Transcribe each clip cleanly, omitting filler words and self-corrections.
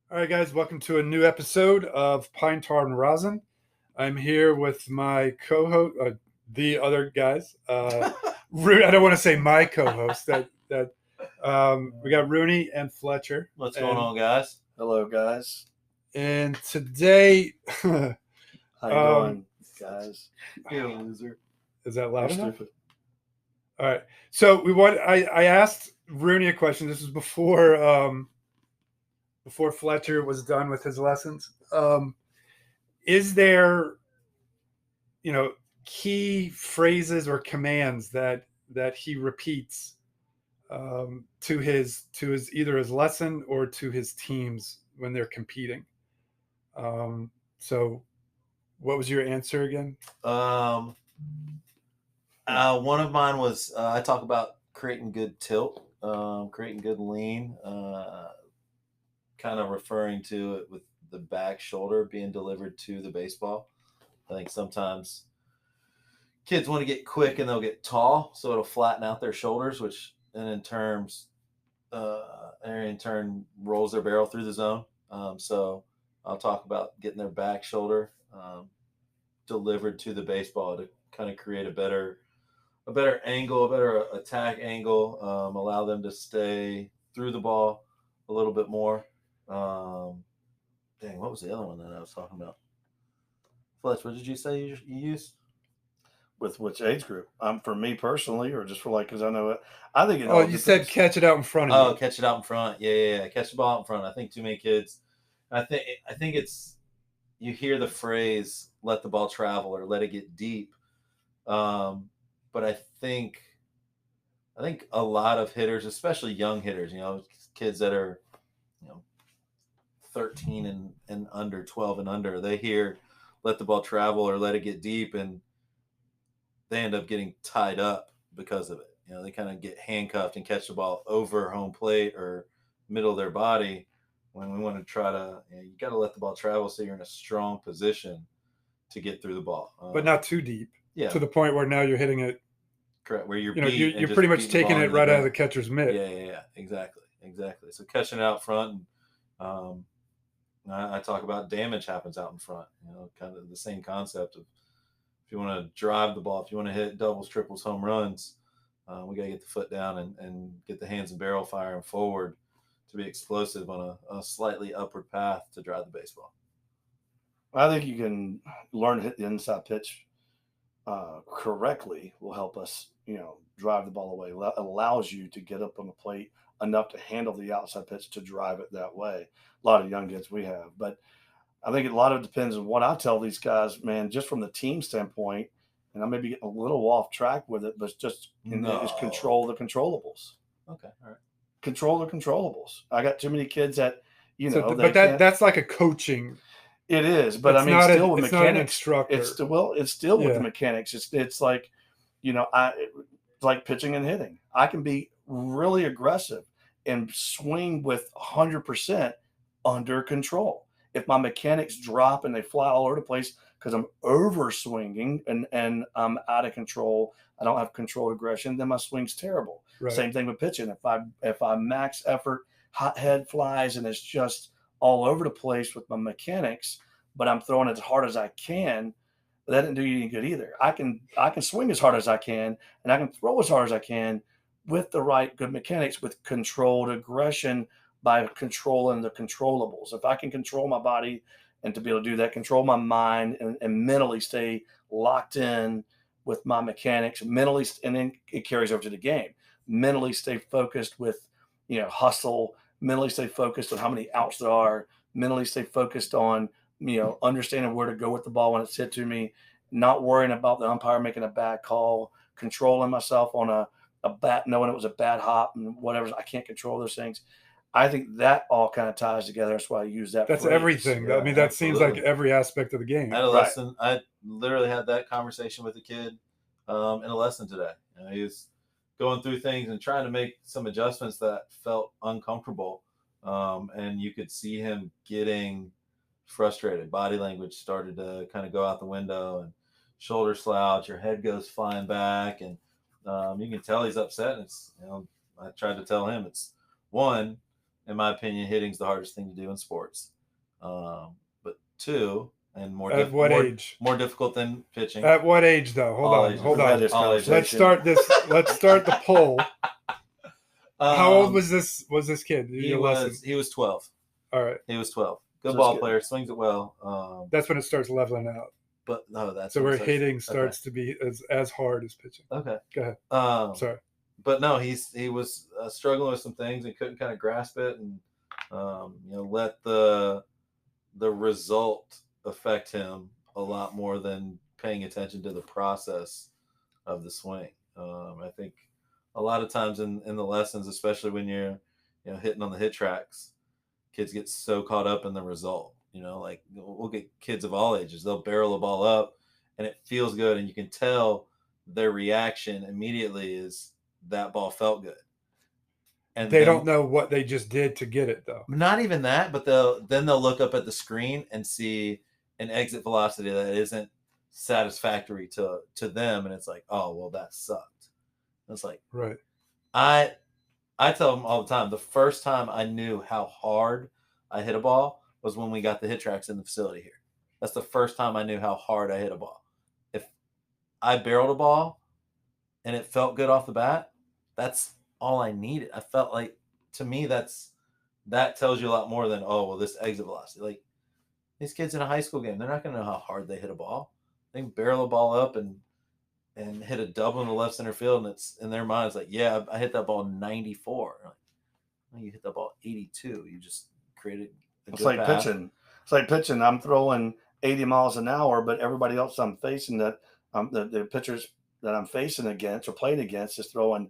All right, guys, welcome to a new episode of Pine Tar and Rosin. I'm here with my co-host, the other guys. I don't want to say my co-host. That we got Rooney and Fletcher. What's going on, guys? Hello, guys. And today, How you doing, guys? You're a loser. is that loud I'm enough? stupid. All right. So I asked Rooney a question. This was before Fletcher was done with his lessons. Is there, key phrases or commands that he repeats to his either his lesson or to his teams when they're competing? So, what was your answer again? One of mine was I talk about creating good tilt, creating good lean, kind of referring to it with the back shoulder being delivered to the baseball. I think sometimes kids want to get quick and they'll get tall, so it'll flatten out their shoulders, which and in turn rolls their barrel through the zone. So I'll talk about getting their back shoulder delivered to the baseball to kind of create a better angle, a better attack angle, allow them to stay through the ball a little bit more. What was the other one that I was talking about? Fletch, what did you say you used? With which age group? For me personally, or just for because I know it. I think it. Oh, you said catch it out in front of you. Oh, catch it out in front. Yeah. Catch the ball out in front. I think too many kids. I think it's you hear the phrase "let the ball travel" or "let it get deep," but I think a lot of hitters, especially young hitters, kids that are 13 and under, 12 and under, they hear "let the ball travel" or "let it get deep," and they end up getting tied up because of it. They kind of get handcuffed and catch the ball over home plate or middle of their body when we want to try to, you got to let the ball travel so you're in a strong position to get through the ball. But not too deep. Yeah. To the point where now you're hitting it. Correct. Where you're pretty much taking it right out of the catcher's mitt. Yeah. Exactly. So catching it out front, and I talk about damage happens out in front. Kind of the same concept of if you want to drive the ball, if you want to hit doubles, triples, home runs, we got to get the foot down and get the hands and barrel firing forward to be explosive on a slightly upward path to drive the baseball. I think you can learn to hit the inside pitch correctly will help us, drive the ball away. Allows you to get up on the plate enough to handle the outside pitch to drive it that way. A lot of young kids we have, but I think a lot of it depends on what I tell these guys, man, just from the team standpoint, and I may be getting a little off track with it, but just is control the controllables. Okay, all right. Control the controllables. I got too many kids that, that's like a coaching. It is, but it's I mean, still with it's mechanics. Not an instructor. It's still with the mechanics. It's like, it's like pitching and hitting. I can be really aggressive and swing with 100% under control. If my mechanics drop and they fly all over the place because I'm over swinging and I'm out of control, I don't have controlled aggression, then my swing's terrible. Right. Same thing with pitching. If I max effort, hot head flies, and it's just all over the place with my mechanics, but I'm throwing as hard as I can, that didn't do you any good either. I can swing as hard as I can, and I can throw as hard as I can with the right good mechanics, with controlled aggression, by controlling the controllables. If I can control my body and to be able to do that, control my mind and mentally stay locked in with my mechanics, mentally, and then it carries over to the game. Mentally stay focused with, hustle, mentally stay focused on how many outs there are, mentally stay focused on, understanding where to go with the ball when it's hit to me, not worrying about the umpire making a bad call, controlling myself on a bat, knowing it was a bad hop and whatever. I can't control those things. I think that all kind of ties together. That's why I use that. That's phrase. Everything. Yeah, I mean, that seems like every aspect of the game. I had a lesson. I literally had that conversation with a kid in a lesson today. He was going through things and trying to make some adjustments that felt uncomfortable. And you could see him getting frustrated. Body language started to kind of go out the window, and shoulder slouch, your head goes flying back, and you can tell he's upset. And it's, I tried to tell him it's one, in my opinion, hitting's the hardest thing to do in sports. But two, and At what age? more difficult than pitching. At what age, though? Hold All on. ages. Hold We've had on. this All ages. conversation. Let's start the poll. How old Um, was this kid? he Your lesson? was 12. All right. He was 12. Good So ball it's good. player, swings it well. That's when it starts leveling out. But no, that's So when where it hitting starts to be as hard as pitching. Okay. Go ahead. Sorry. But no, he was struggling with some things and couldn't kind of grasp it, and let the result affect him a lot more than paying attention to the process of the swing. I think a lot of times in the lessons, especially when you're hitting on the hit tracks, kids get so caught up in the result. Like we'll get kids of all ages, they'll barrel the ball up and it feels good, and you can tell their reaction immediately is that ball felt good. And they don't know what they just did to get it, though. Not even that, but they'll look up at the screen and see an exit velocity that isn't satisfactory to them, and it's like, oh well, that sucked. And it's like, right. I tell them all the time, the first time I knew how hard I hit a ball was when we got the hit tracks in the facility here. That's the first time I knew how hard I hit a ball. If I barreled a ball and it felt good off the bat, that's all I needed. I felt like, to me, that tells you a lot more than, oh, well, this exit velocity. Like, these kids in a high school game, they're not going to know how hard they hit a ball. They can barrel a ball up and hit a double in the left center field, and it's in their mind, it's like, yeah, I hit that ball 94. Like, well, you hit that ball 82. You just created a It's good like path. pitching. It's like pitching. I'm throwing 80 miles an hour, but everybody else I'm facing, that the pitchers that I'm facing against or playing against is throwing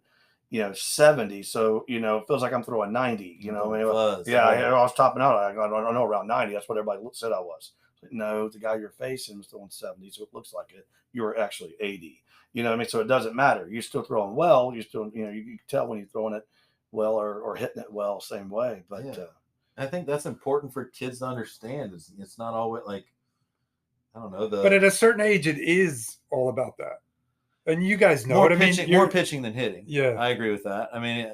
70. So it feels like I'm throwing 90. I mean, Buzz, yeah, right. I was topping out. I don't know, around 90. That's what everybody said I was. No, the guy you're facing was throwing 70, so it looks like it. You were actually 80. I mean, so it doesn't matter. You're still throwing well. You're still, you can tell when you're throwing it well or hitting it well, same way. But Yeah. I think that's important for kids to understand. It's not always like, I don't know. But at a certain age, it is all about that. And you guys know more what pitching, I mean. More pitching than hitting. Yeah, I agree with that. I mean,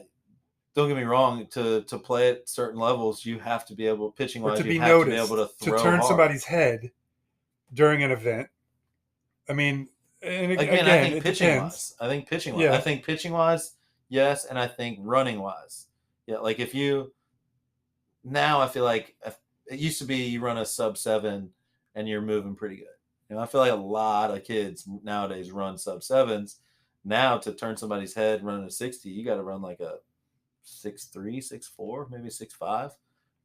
don't get me wrong. To play at certain levels, you have to be able, pitching wise, to be you have noticed, to be able to throw to turn hard. somebody's head during an event. I mean, and again, I think it pitching depends. wise. I think pitching wise. Yeah. I think pitching wise, yes, and I think running wise, yeah. Like if you now, I feel like it used to be you run a sub-7 and you're moving pretty good. I feel like a lot of kids nowadays run sub-7s. Now to turn somebody's head running a 60, you got to run like a 6'3", 6'4", maybe 6'5".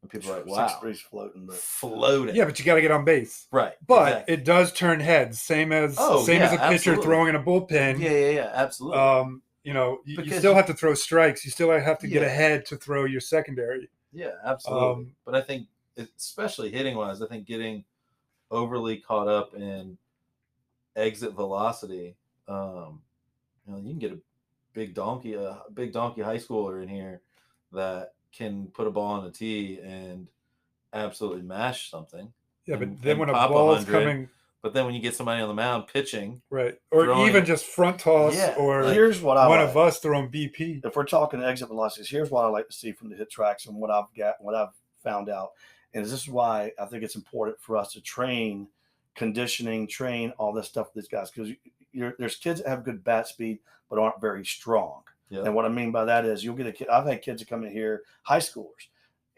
And people are like, wow. 6'3's floating. But... Floating. Yeah, but you got to get on base. Right. But exactly. It does turn heads, same as a pitcher absolutely. throwing in a bullpen. Yeah, absolutely. You still have to throw strikes. You still have to get ahead to throw your secondary. Yeah, absolutely. But I think, especially hitting-wise, I think getting overly caught up in exit velocity, you can get a big donkey high schooler in here that can put a ball on the tee and absolutely mash something. Yeah, but then when a ball's coming... But then when you get somebody on the mound pitching... Right. Or even just front toss, or here's what one of us throwing BP. If we're talking exit velocities, here's what I like to see from the hit tracks and what I've found out. And this is why I think it's important for us to train all this stuff with these guys. Because there's kids that have good bat speed but aren't very strong. Yeah. And what I mean by that is you'll get a kid. I've had kids that come in here, high schoolers,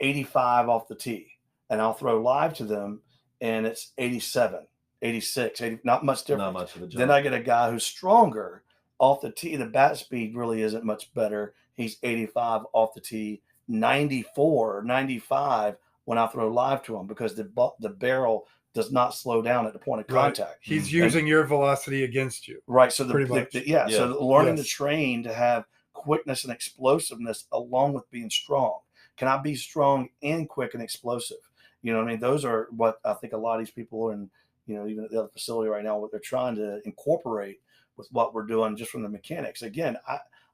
85 off the tee. And I'll throw live to them, and it's 87. 86, 80, not much different. Not much of a jump. Then I get a guy who's stronger off the tee. The bat speed really isn't much better. He's 85 off the tee, 94, 95 when I throw live to him, because the barrel does not slow down at the point of contact. He's using your velocity against you. Right. So so learning to train to have quickness and explosiveness along with being strong. Can I be strong and quick and explosive? You know what I mean? Those are what I think a lot of these people are in, even at the other facility right now, what they're trying to incorporate with what we're doing just from the mechanics. Again,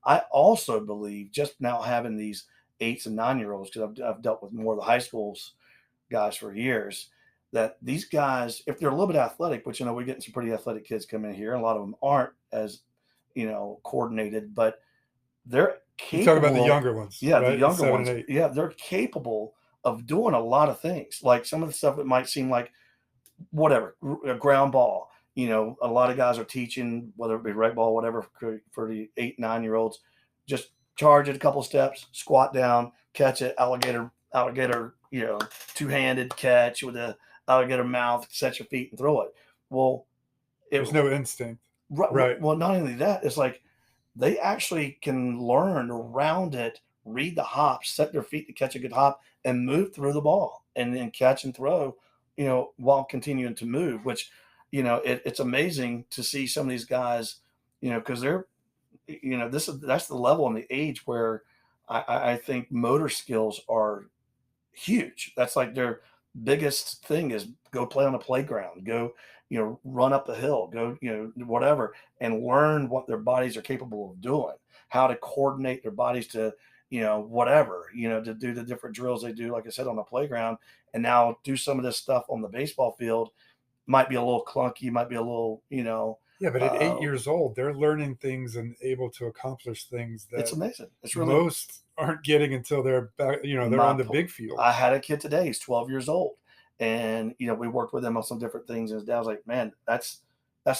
I also believe, just now having these 8 and 9-year-olds, because I've dealt with more of the high schools guys for years, that these guys, if they're a little bit athletic, which, we're getting some pretty athletic kids come in here, and a lot of them aren't as, coordinated, but they're You talk about the capable. younger ones, Yeah, right? the younger 7 ones. and 8. Yeah, they're capable of doing a lot of things. Like some of the stuff that might seem like whatever, a ground ball. You know, a lot of guys are teaching, whether it be right ball, whatever, for the 8, 9-year-olds, just charge it a couple steps, squat down, catch it, alligator, you know, two-handed catch with a alligator mouth, set your feet and throw it. Well, There's no instinct. right. Well, not only that, it's like they actually can learn around it, read the hops, set their feet to catch a good hop, and move through the ball, and then catch and throw, you know, while continuing to move. Which, you know, it's amazing to see some of these guys, you know, because they're, you know, that's the level and the age where I think motor skills are huge. That's like their biggest thing is go play on a playground, go, you know, run up a hill, go, you know, whatever, and learn what their bodies are capable of doing, how to coordinate their bodies to, you know, whatever, you know, to do the different drills they do, like I said, on the playground, and now do some of this stuff on the baseball field. Might be a little clunky, might be a little, you know. Yeah, but at 8 years old, they're learning things and able to accomplish things It's that amazing. It's really, most aren't getting until they're back, you know, they're My on the po- big field. I had a kid today. He's 12 years old, and you know we worked with him on some different things. And his dad was like, "Man, that's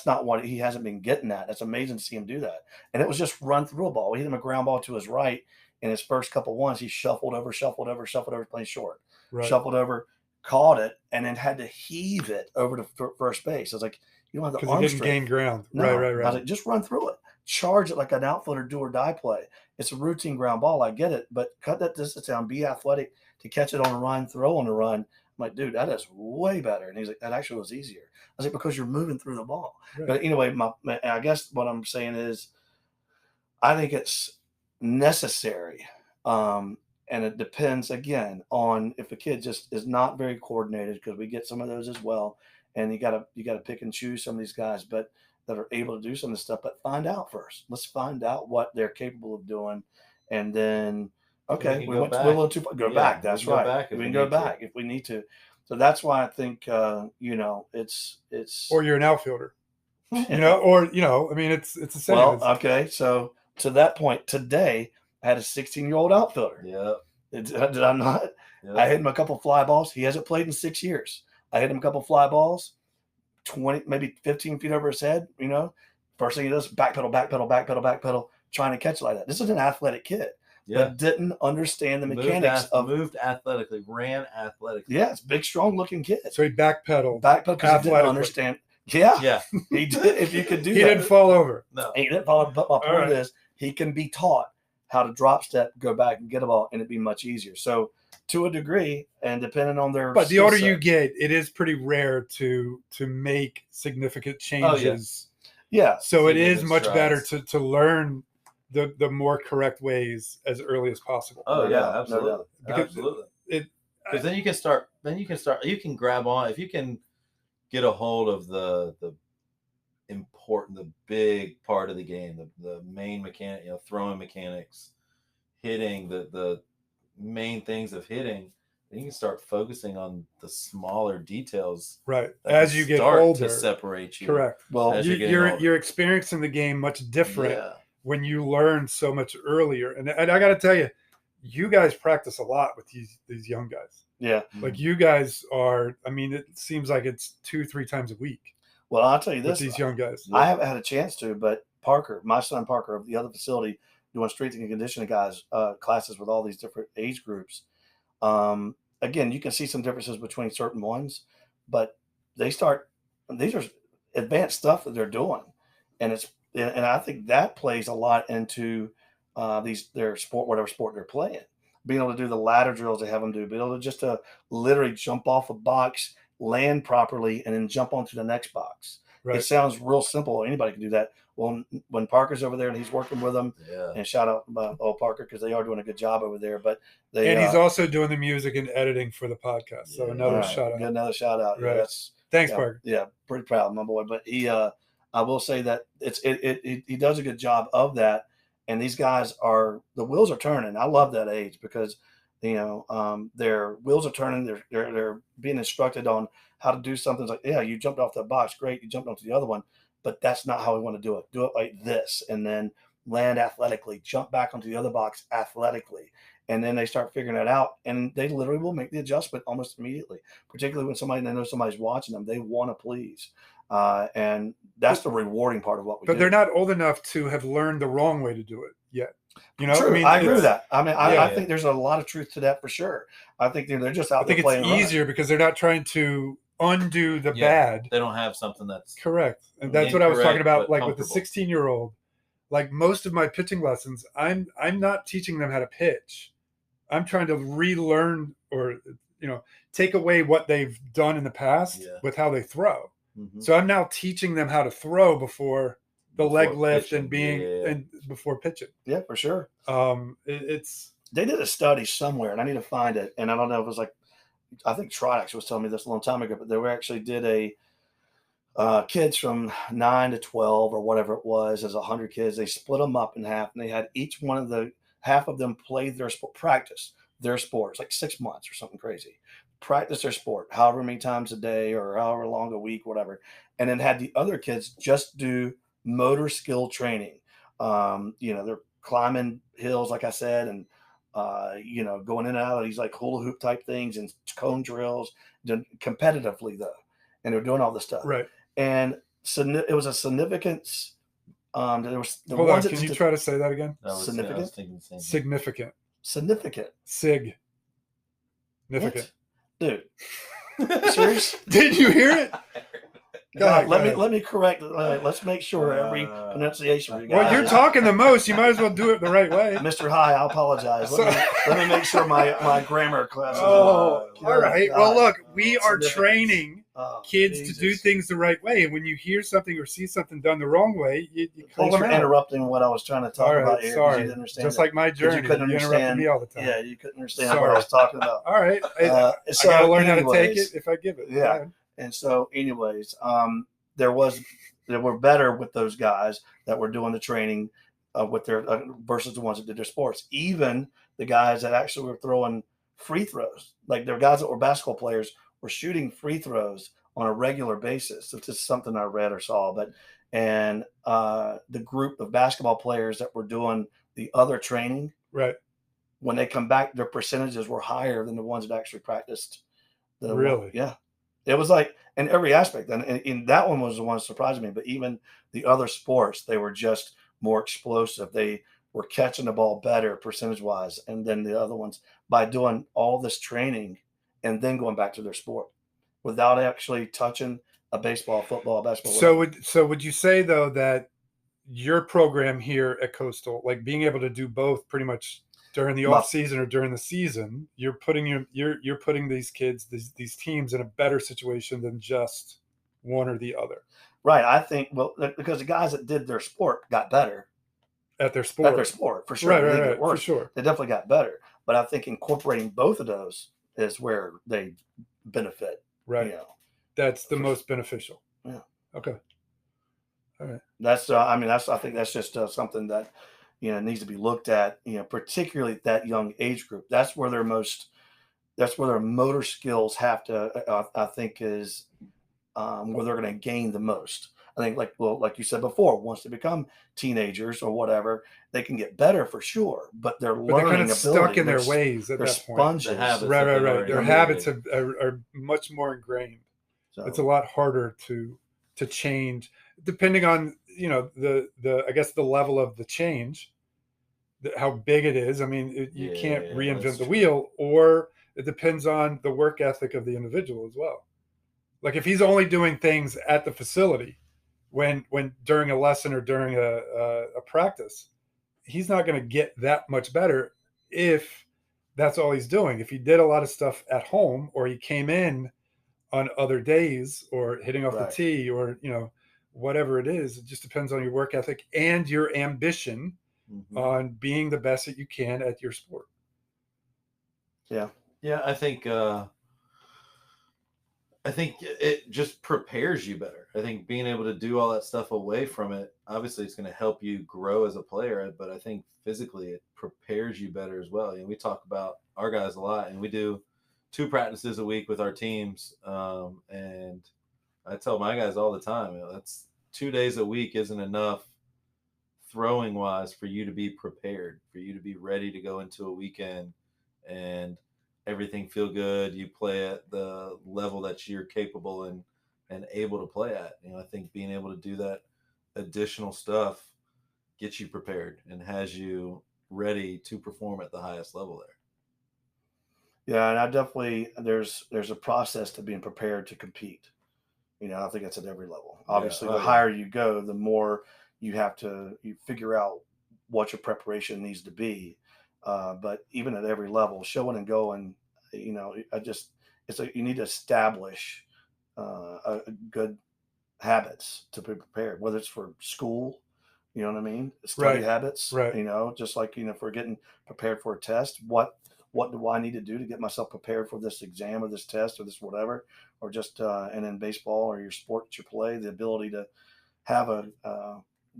not what he hasn't been getting at. That's amazing to see him do that." And it was just run through a ball. We hit him a ground ball to his right. In his first couple ones, he shuffled over, playing short, Right. shuffled over, caught it, and then had to heave it over to first base. I was like, "You don't have the Because he arm didn't strength." gain ground. No. Right. I was like, just run through it. Charge it like an outfielder do or die play. It's a routine ground ball. I get it, but cut that distance down. Be athletic to catch it on a run, throw on a run. I'm like, dude, that is way better. And he's like, that actually was easier. I was like, because you're moving through the ball. Right. But anyway, I guess what I'm saying is, I think it's necessary. And it depends again on if a kid just is not very coordinated, because we get some of those as well. And you gotta pick and choose some of these guys, but that are able to do some of this stuff. But find out first. Let's find out what they're capable of doing, and then okay, can we go went a back. little too far. Go Yeah, back. we That's can go right. back We if can we go need to. back if we need to. So that's why I think you know it's Or you're an outfielder, you know, or you know, I mean, it's the same. well, okay. So to that point, today I had a 16-year-old outfielder. Yeah. Did I not? Yep. I hit him a couple fly balls. He hasn't played in 6 years. I hit him a couple fly balls, 20, maybe 15 feet over his head. You know, first thing he does, backpedal, trying to catch it like that. This is an athletic kid, Yeah. but didn't understand the mechanics moved athletically, ran athletically. Yeah, it's a big, strong looking kid. So he backpedaled. Backpedal because he didn't understand. Yeah, Yeah. he did. If you could do He that, didn't fall over. No. he didn't follow. But my point right. is, he can be taught how to drop step, go back and get a ball, and it'd be much easier. So, to a degree, and depending on their, But the skill older set, you get, it is pretty rare to make significant changes. yeah. So it is Significant much better strides. to learn the more correct ways as early as possible. Oh No yeah, doubt, no absolutely. doubt. Because Absolutely. it- Because then you can start. You can grab on if you can get a hold of the important, the big part of the game, the main mechanic, you know, throwing mechanics, hitting, the main things of hitting. Then you can start focusing on the smaller details. Right. that As can you get start older. to separate you. Correct. Well, As you're getting You're older. you're experiencing the game much different Yeah. when you learn so much earlier. And I got to tell you, you guys practice a lot with these young guys. yeah. Like you guys are. I mean, it seems like it's 2-3 times a week Well, I'll tell you with this: these young guys. I haven't had a chance to, but Parker, my son Parker, of the other facility, doing strength and conditioning guys classes with all these different age groups. Again, you can see some differences between certain ones, but these are advanced stuff that they're doing, and I think that plays a lot into their sport, whatever sport they're playing. Being able to do the ladder drills they have them do, being able to just literally jump off a box, land properly, and then jump onto the next box. Right. It sounds real simple. Anybody can do that. Well, when Parker's over there and he's working with them, Yeah. and shout out old Parker because they are doing a good job over there. But they And he's also doing the music and editing for the podcast. So Yeah. another all right, shout out. Get another shout out. Yeah, Right. that's Thanks, yeah, Parker. yeah, pretty proud of my boy. But I will say that he does a good job of that. And these guys the wheels are turning. I love that age because their wheels are turning. They're being instructed on how to do something. It's like, yeah, you jumped off that box, great. You jumped onto the other one, but that's not how we want to do it. Do it like this, and then land athletically, jump back onto the other box athletically. And then they start figuring it out, and they literally will make the adjustment almost immediately, particularly when they know somebody's watching them. They want to please. And that's the rewarding part of what we do. But they're not old enough to have learned the wrong way to do it yet. You know, True. I mean, I agree with that. I mean, I Yeah. think there's a lot of truth to that for sure. I think they're just out I think there playing it's around. easier because they're not trying to undo the Yeah. bad. They don't have something that's Correct. And that's what I was talking Incorrect, about, but like with the comfortable. 16-year-old. Like most of my pitching lessons, I'm not teaching them how to pitch. I'm trying to relearn or, you know, take away what they've done in the past Yeah. with how they throw. Mhm. So I'm now teaching them how to throw before the leg Before lift pitching, and being yeah. and before pitching. Yeah, for sure. It's They did a study somewhere, and I need to find it. And I don't know if it was like, I think Trodax was telling me this a long time ago, but they actually did kids from 9 to 12 or whatever it was, as 100 kids. They split them up in half, and they had each one of half of them play their sport, practice their sports, like 6 months or something crazy. Practice their sport, however many times a day or however long a week, whatever. And then had the other kids just do motor skill training. They're climbing hills, like I said, and going in and out of these like hula hoop type things and cone drills, competitively though, and they're doing all this stuff. right. And so it was a significance. There was the Hold on. ones Can you try to say that again? I was Significant? thinking the same thing. Significant. significant, Significant. dude. Serious? Did you hear it? Go ahead, go ahead. Let me correct. Let's make sure every pronunciation. We got Well, you're is- talking the most. You might as well do it the right way. Mr. High, I apologize. Let me make sure my grammar class. Oh, Good all right. God. Well, look, we are Significance. training Oh, kids to do Jesus. things the right way. And when you hear something or see something done the wrong way, you call Thanks them for out. interrupting what I was trying to talk All right, about here. 'Cause sorry. You didn't understand Just it. like my journey, you couldn't interrupted understand- me all the time. Yeah, you couldn't understand Sorry. what I was talking about. All right. I So got to learn how to take anyways, it if I give it. Yeah. Go ahead. And so, anyways, there were better with those guys that were doing the training with their versus the ones that did their sports. Even the guys that actually were throwing free throws, like there were guys that were basketball players, were shooting free throws on a regular basis. It's just something I read or saw. But the group of basketball players that were doing the other training, Right. when they come back, their percentages were higher than the ones that actually practiced. Really? Yeah. It was like in every aspect. And that one was the one that surprised me. But even the other sports, they were just more explosive. They were catching the ball better percentage wise. And then the other ones, by doing all this training and then going back to their sport without actually touching a baseball, football, basketball. So would you say though that your program here at Coastal, like being able to do both pretty much during the My- off season or during the season, you're putting these kids, these teams in a better situation than just one or the other Right. I think, because the guys that did their sport got better at their sport. for sure. Right, They right, didn't get right, for worse. sure. They definitely got better. But I think incorporating both of those is where they benefit. Right. You know, That's the For- most beneficial. Yeah. Okay. All right. I think that's just something that, needs to be looked at, particularly at that young age group. That's where their motor skills have to, I think is where they're going to gain the most. I think like you said before, once they become teenagers or whatever, they can get better for sure, but they're But they're learning kind of ability. stuck in their ways at They're that point. sponges. The habits. Right. that they've Their already habits created. are much more ingrained. So, It's a lot harder to change, depending on I guess the level of the change, how big it is. I mean, you can't Yeah, reinvent that's the true. wheel, or it depends on the work ethic of the individual as well. Like if he's only doing things at the facility when during a lesson or during a practice, he's not going to get that much better if that's all he's doing. If he did a lot of stuff at home, or he came in on other days, or hitting off Right. the tee, or whatever it is, it just depends on your work ethic and your ambition Mhm. on being the best that you can at your sport. yeah. Yeah, I think it just prepares you better. I think being able to do all that stuff away from it, obviously it's going to help you grow as a player, but I think physically it prepares you better as well. We talk about our guys a lot, and we do 2 practices a week with our teams. And I tell my guys all the time, that's 2 days a week isn't enough throwing wise, for you to be prepared, for you to be ready to go into a weekend and everything feel good. You play at the level that you're capable and able to play at. I think being able to do that additional stuff gets you prepared and has you ready to perform at the highest level there. Yeah, and I definitely there's a process to being prepared to compete. I think that's at every level. Obviously, the higher you go, the more you figure out what your preparation needs to be. But even at every level, showing and going, you need to establish a good habits to be prepared, whether it's for school, you know what I mean? Study habits, Right. Just like, if we're getting prepared for a test, what do I need to do to get myself prepared for this exam or this test or this whatever, or just, and in baseball or your sport that you play, the ability to have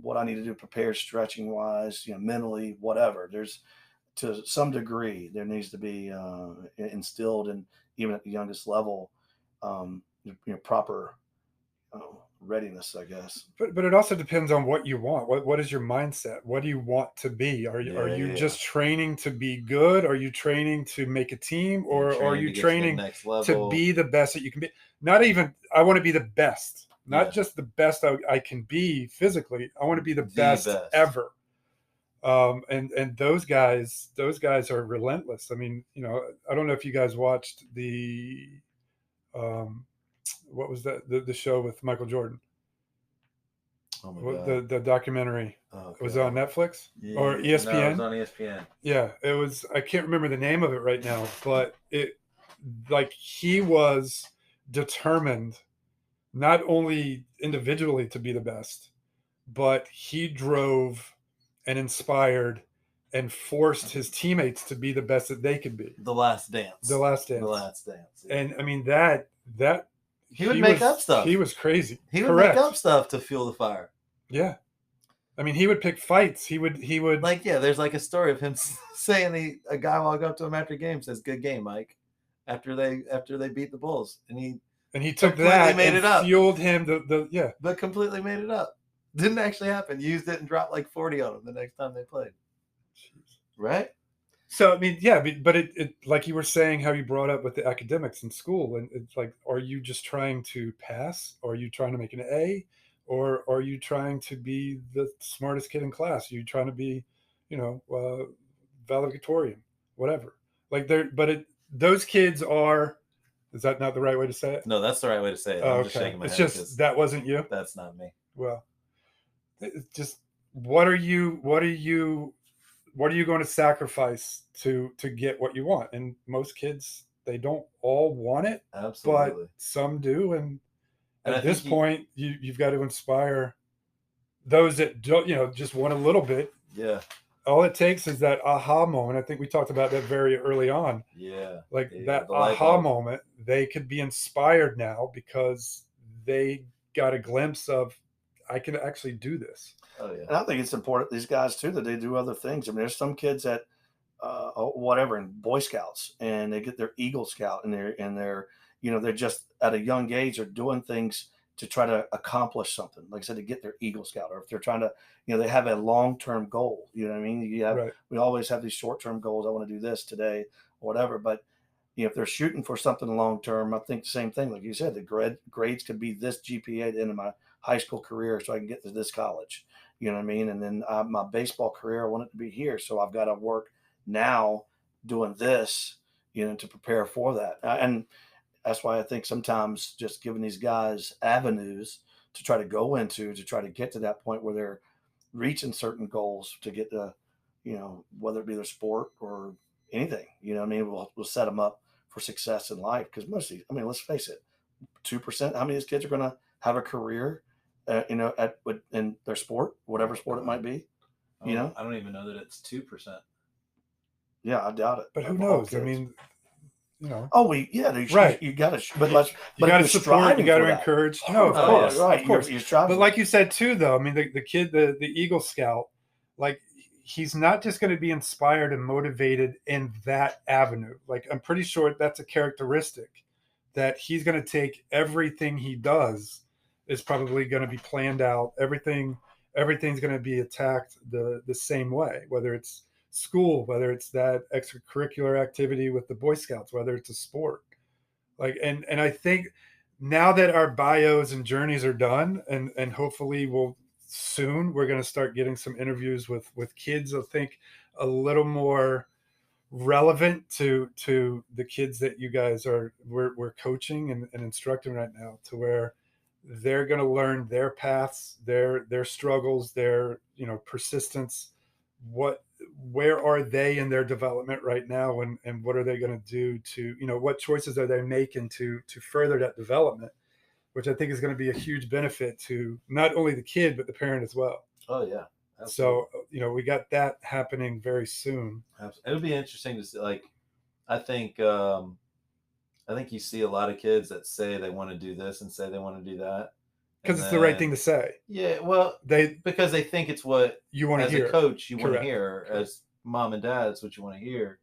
what I need to do, prepare stretching wise, mentally, whatever. There's, to some degree, there needs to be instilled in, even at the youngest level, proper readiness, I guess. But it also depends on what you want. What is your mindset? What do you want to be? Are you just training to be good? Are you training to make a team, or are you training to be the best that you can be? Not even, I want to be the best, not just the best I can be physically. I want to be the best ever. And those guys are relentless. I mean, I don't know if you guys watched the what was that, the show with Michael Jordan? Oh my God. The documentary was on Netflix or ESPN? No, it was on ESPN. Yeah, it was. I can't remember the name of it right now, but he was determined not only individually to be the best, but he drove and inspired and forced his teammates to be the best that they could be. The Last Dance. Yeah. And I mean that he would make up stuff. He was crazy. He would make up stuff to fuel the fire. Yeah. I mean, he would pick fights. He would there's like a story of him saying a guy walked up to him after a game, says, "Good game, Mike," after they beat the Bulls, and he took that and fueled him but completely made it up. Didn't actually happen. Used it and dropped like 40 on him the next time they played. Jeez. Right? So, I mean, yeah, but it like you were saying, how you brought up with the academics in school, and it's like, are you just trying to pass? Or are you trying to make an A? Or are you trying to be the smartest kid in class? Are you trying to be, valedictorian, whatever? Those kids are. Is that not the right way to say it? No, that's the right way to say it. I'm just shaking my head. It's just that wasn't you. That's not me. Well, it's just what are you going to sacrifice to get what you want? And most kids, they don't all want it. Absolutely. But some do, and at this point, you've got to inspire those that don't, just want a little bit. Yeah. All it takes is that aha moment. I think we talked about that very early on. Yeah. That aha moment, they could be inspired now because they got a glimpse of, I can actually do this. Oh yeah. And I think it's important, these guys too, that they do other things. I mean, there's some kids that whatever in Boy Scouts, and they get their Eagle Scout, and they're just at a young age are doing things to try to accomplish something, like I said, to get their Eagle Scout, or if they're trying to, they have a long-term goal, you know what I mean? We always have these short-term goals. I want to do this today or whatever, but if they're shooting for something long-term, I think the same thing, like you said, the grades could be this GPA at the end of my high school career so I can get to this college, you know what I mean? And then my baseball career, I want it to be here. So I've got to work now doing this, to prepare for that. And that's why I think sometimes just giving these guys avenues to try to go into, to try to get to that point where they're reaching certain goals to get to, whether it be their sport or anything, what I mean? We'll set them up for success in life. Because mostly, I mean, let's face it, 2%, how many of these kids are going to have a career, in their sport, whatever sport it might be? I don't even know that it's 2%. Yeah, I doubt it. But who knows? I mean, Oh, right. You got to, but you got to support. You got to encourage. No, of course, right? Of course. You're striving. But like you said too, though, I mean, the kid, the Eagle Scout, like he's not just going to be inspired and motivated in that avenue. Like I'm pretty sure that's a characteristic that he's going to take. Everything he does is probably going to be planned out. Everything everything's going to be attacked the same way, whether it's school, whether it's that extracurricular activity with the Boy Scouts, whether it's a sport. Like, and I think now that our bios and journeys are done, and hopefully we're going to start getting some interviews with kids, I think a little more relevant to the kids that you guys we're coaching and instructing right now, to where they're going to learn their paths, their struggles, their persistence, where are they in their development right now, and what are they going to do to what choices are they making to further that development, which I think is going to be a huge benefit to not only the kid but the parent as well. Oh yeah. Absolutely. So we got that happening very soon. It'll be interesting to see. Like, I think you see a lot of kids that say they want to do this and say they want to do that because it's the right thing to say. Yeah, well, because they think it's what you want to hear. As a coach, you want to Correct. hear. As mom and dad, it's what you want to hear.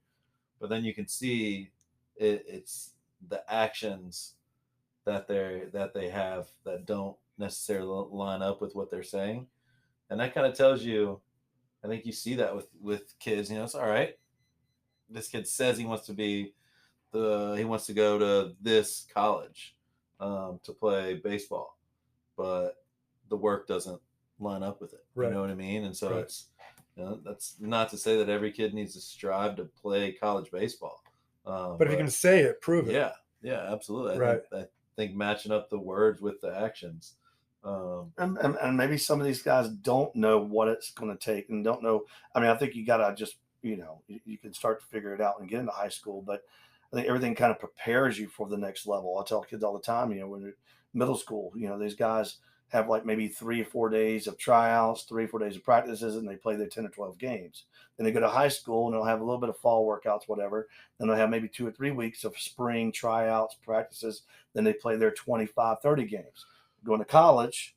But then you can see it's the actions that they have that don't necessarily line up with what they're saying, and that kind of tells you. I think you see that with kids. It's all right. This kid says he wants to go to this college to play baseball, but the work doesn't line up with it. Right. You know what I mean? And so Right. it's that's not to say that every kid needs to strive to play college baseball. But if you can say it, prove it. Yeah, absolutely. Right. I think matching up the words with the actions. And maybe some of these guys don't know what it's going to take and don't know. I mean, I think you got to just, you can start to figure it out and get into high school, but I think everything kind of prepares you for the next level. I tell kids all the time, when you're middle school, these guys have like maybe 3 or 4 days of tryouts, 3 or 4 days of practices, and they play their 10 or 12 games. Then they go to high school and they'll have a little bit of fall workouts, whatever. Then they'll have maybe 2 or 3 weeks of spring tryouts, practices. Then they play their 25, 30 games. Going to college,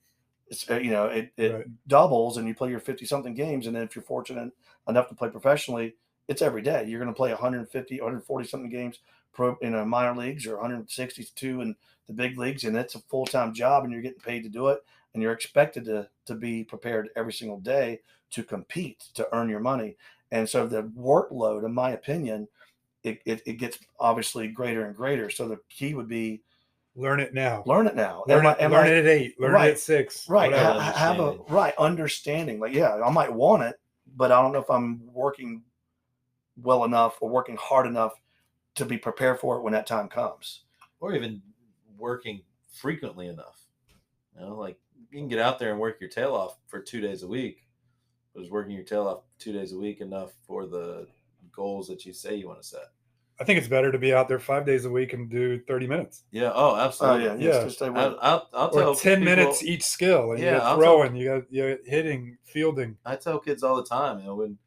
it's it Right. doubles, and you play your 50-something games. And then if you're fortunate enough to play professionally, it's every day. You're going to play 150, 140-something games in minor leagues, or 162 in the big leagues, and it's a full-time job, and you're getting paid to do it, and you're expected to be prepared every single day to compete, to earn your money. And so the workload, in my opinion, it gets obviously greater and greater. So the key would be learn it now. Learn it now. Learn it at 8. Learn it at 6. Right. Whatever, Have a understanding. Like, yeah, I might want it, but I don't know if I'm working well enough or working hard enough to be prepared for it when that time comes. Or even working frequently enough. Like, you can get out there and work your tail off for 2 days a week. But is working your tail off 2 days a week enough for the goals that you say you want to set? I think it's better to be out there 5 days a week and do 30 minutes. Yeah. Oh, absolutely. Yeah. Just stay with it. I'll tell 10 people, minutes each skill. And you got throwing, you got hitting, fielding. I tell kids all the time, when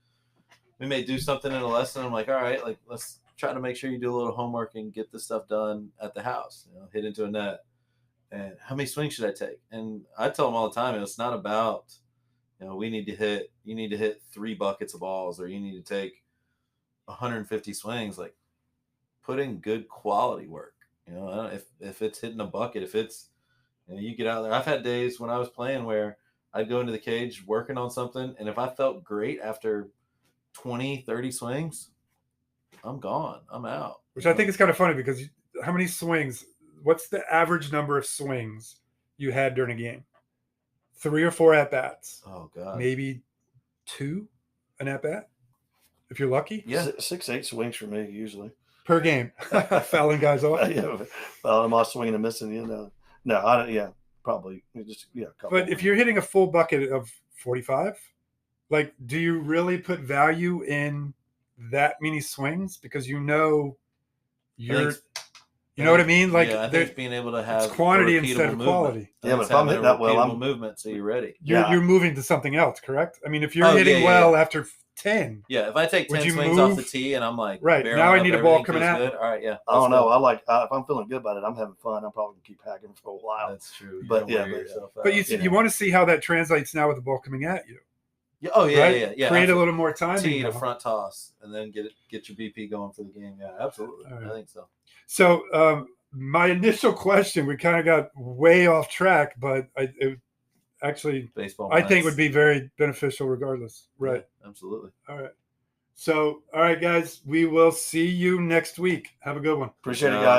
we may do something in a lesson, I'm like, all right, like, let's try to make sure you do a little homework and get this stuff done at the house. Hit into a net. And how many swings should I take? And I tell them all the time, it's not about, you need to hit 3 buckets of balls, or you need to take 150 swings. Like, put in good quality work. If it's hitting a bucket, if it's, you get out there. I've had days when I was playing where I'd go into the cage working on something, and if I felt great after 20, 30 swings, I'm gone. I'm out. Which I think is kind of funny, because how many swings, what's the average number of swings you had during a game? 3 or 4 at-bats. Oh, God. Maybe 2 an at-bat, if you're lucky. Yeah. 6-8 swings for me, usually. Per game. Fouling guys off. Yeah. Well, I'm all swinging and missing, No, I don't, yeah, probably. Just, a couple. But if you're hitting a full bucket of 45, like, do you really put value in that many swings? Because you know what I mean? Like, I think it's being able to have it's quantity instead of movement. quality. Yeah, but if I'm hitting that well, I'm movement, so you're ready. You're moving to something else, correct? I mean, if you're hitting well after 10. Yeah, if I take 10 swings off the tee and I'm like, right, now I need a ball coming out. All right, yeah. I don't know. If I'm feeling good about it, I'm having fun. I'm probably going to keep hacking for a while. That's true. But you want to see how that translates now with the ball coming at you. Yeah. Oh, yeah, right? yeah. Create a little more time. Tee to front toss, and then get your BP going for the game. Yeah, absolutely. Right. I think so. So my initial question, we kind of got way off track, but actually, baseball. I think minds. would be very beneficial regardless. Right. Yeah, absolutely. All right. So, all right, guys, we will see you next week. Have a good one. Appreciate it, Yeah. guys.